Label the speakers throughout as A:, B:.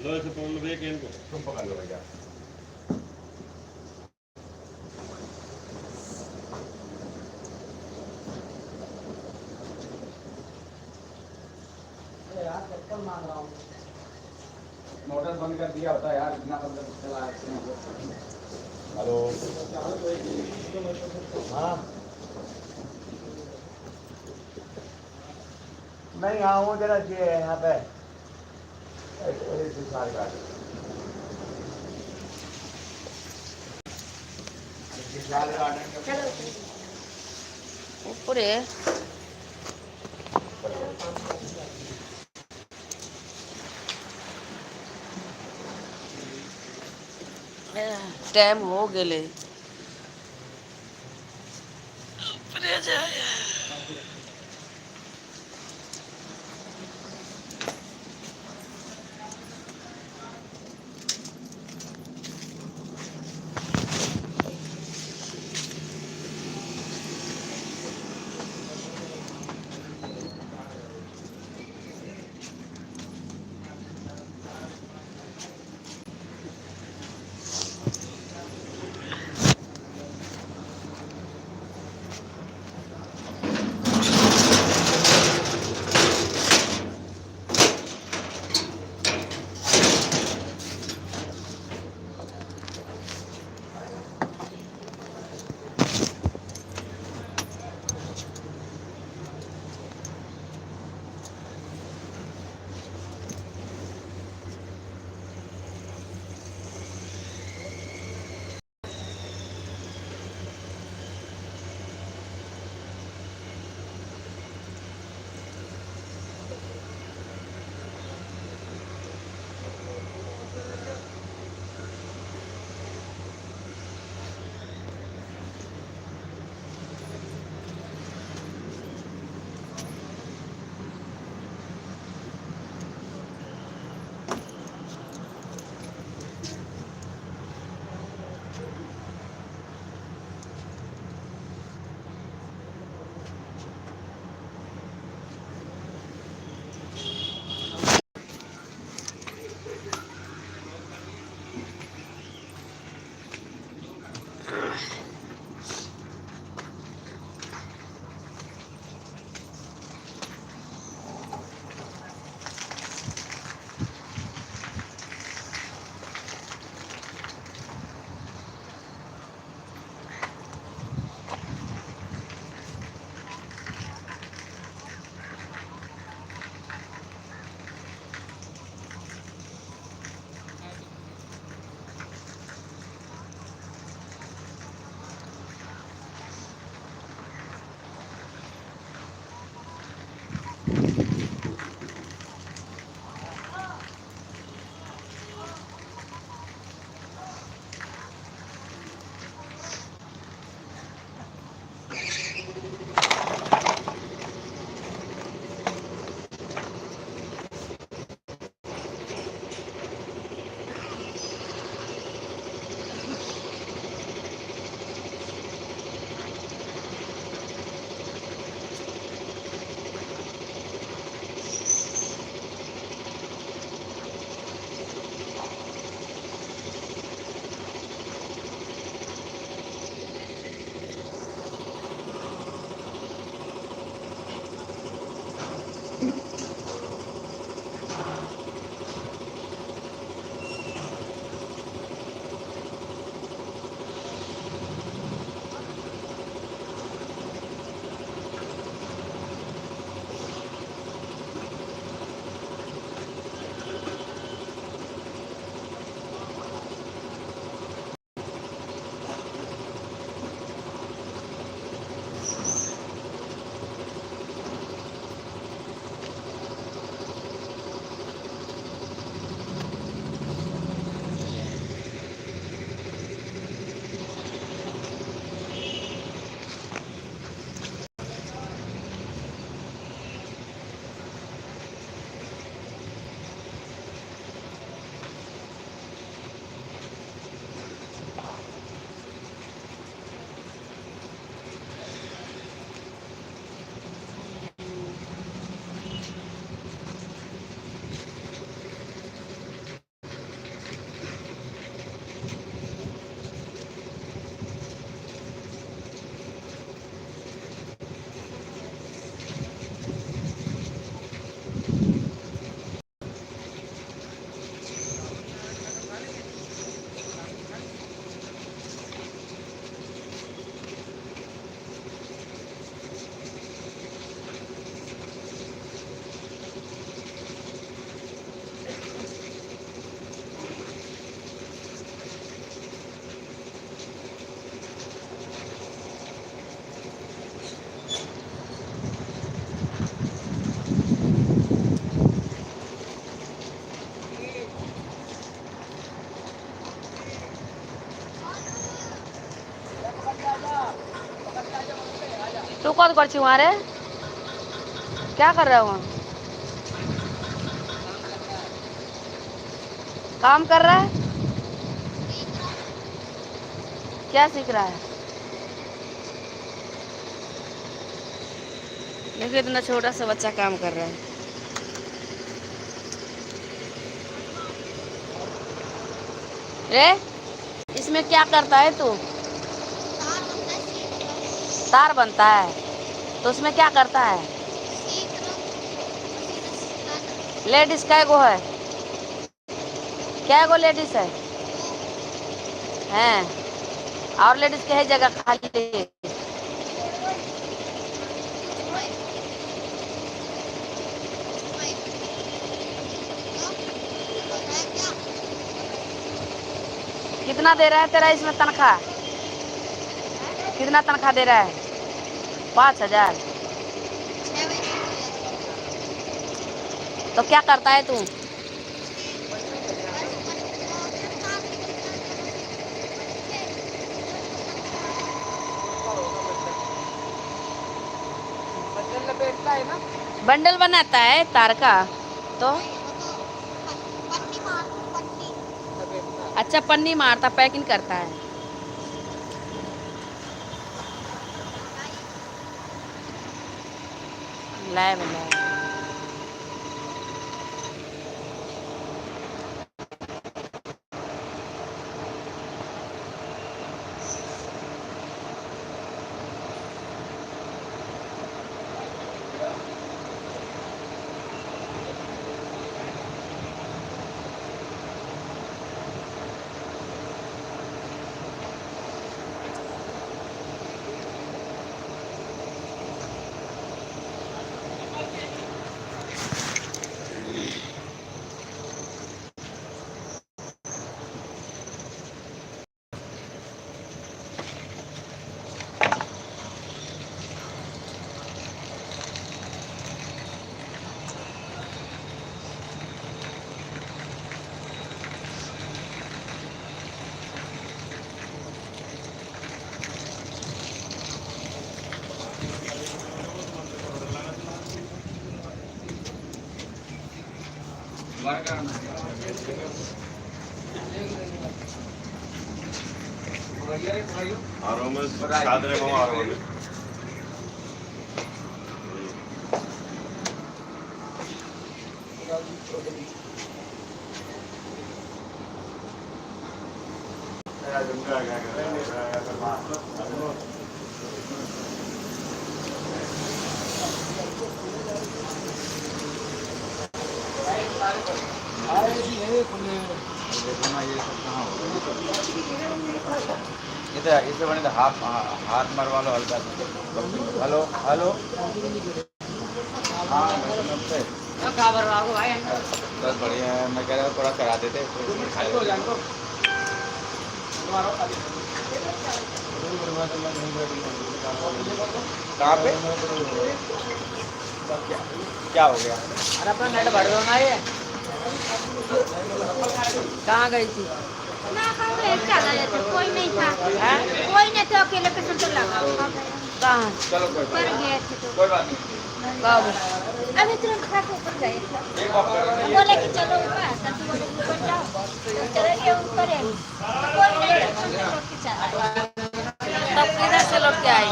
A: Low ऐसे phone में देख इनको
B: तुम पकड़ लो भैया।
C: यार चक्कर मार रहा हूँ।
B: मोटर बंद कर दिया होता यार, इतना बंद चला है। हेलो
C: हाँ नहीं आऊँ जरा जी यहाँ पे
B: सारी गाड़ी
D: ऊपर है। टाइम हो गए बहुत करछी वहाँ रे, क्या कर रहा है वहाँ? काम कर रहा है? क्या सीख रहा है? देखिए इतना छोटा सा बच्चा काम कर रहा है। रे इसमें क्या करता है तू? तार बनता है, तो उसमें क्या करता है? लेडीज कै गो है? क्या गो लेडीज है? हैं, और लेडीज के है जगह खाली? कितना दे रहा है तेरा इसमें तनख्वाह? कितना तनख्वाह दे रहा है? 5,000। तो क्या करता है तू? बंडल बनाता है तार का? तो अच्छा, पन्नी मारता, पैकिंग करता है। लैब लैब
B: इसे बने तो हाथ मरवा लो हल्का। हेलो हेलो, हाँ नमस्ते। बस बढ़िया है, मैं कह रहा हूँ थोड़ा करा देते। कहाँ पे क्या हो गया?
C: अरे अपना नेट भर दो ना ये।
D: कहाँ गई थी?
A: कोई नहीं था,
D: हैं?
A: कोई नहीं था, अकेले पे तो लगा
D: कहाँ?
B: चलो कोई
A: पर गए थे तो
B: कोई बात नहीं।
D: कब?
A: अभी तुरंत खा के ऊपर गए थे।
B: एक बात कर रहे
A: बोले कि चलो ऊपर, तब बोले कि ऊपर जाओ, तो चले गए ऊपर है, कोई नहीं था, तो लौट के चला गया।
D: तब किधर से लौट के आई?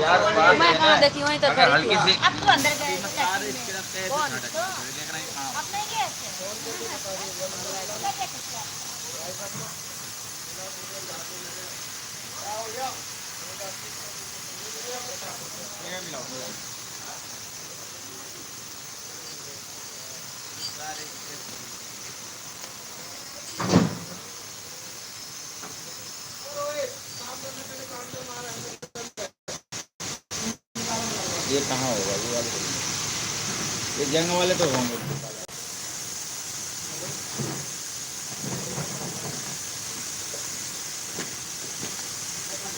B: यार बात
D: मैं
B: है ना,
D: कहाँ देखी, वहीं तो
B: अगर
D: खड़ी
B: हल्की
D: थी।
B: सी
A: अब तो अंदर गए थे,
D: कौन?
A: तो अब नहीं गए थे।
B: ये कहाँ होगा ये वाले? ये जंग वाले तो होंगे।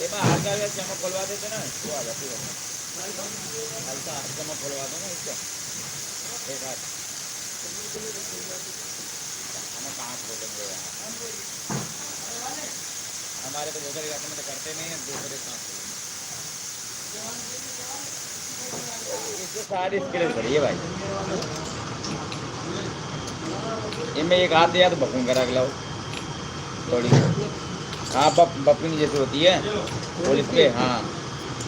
B: ये बार हल्का हल्का चमक खुलवा देते ना, वो आ जाती है। हल्का चमक खुलवा दो ना इसका, एक हाथ। हमें कहाँ खोलेंगे यार, हमारे तो दूसरे इलाके में तो करते नहीं है, दूसरे कहाँ खोलेंगे। ये सारी स्किल खड़ी है भाई। इनमें एक हाथ दिया तो बपून करा के लाओ थोड़ी। हाँ बपिंग जैसे होती है पुलिस पे। हाँ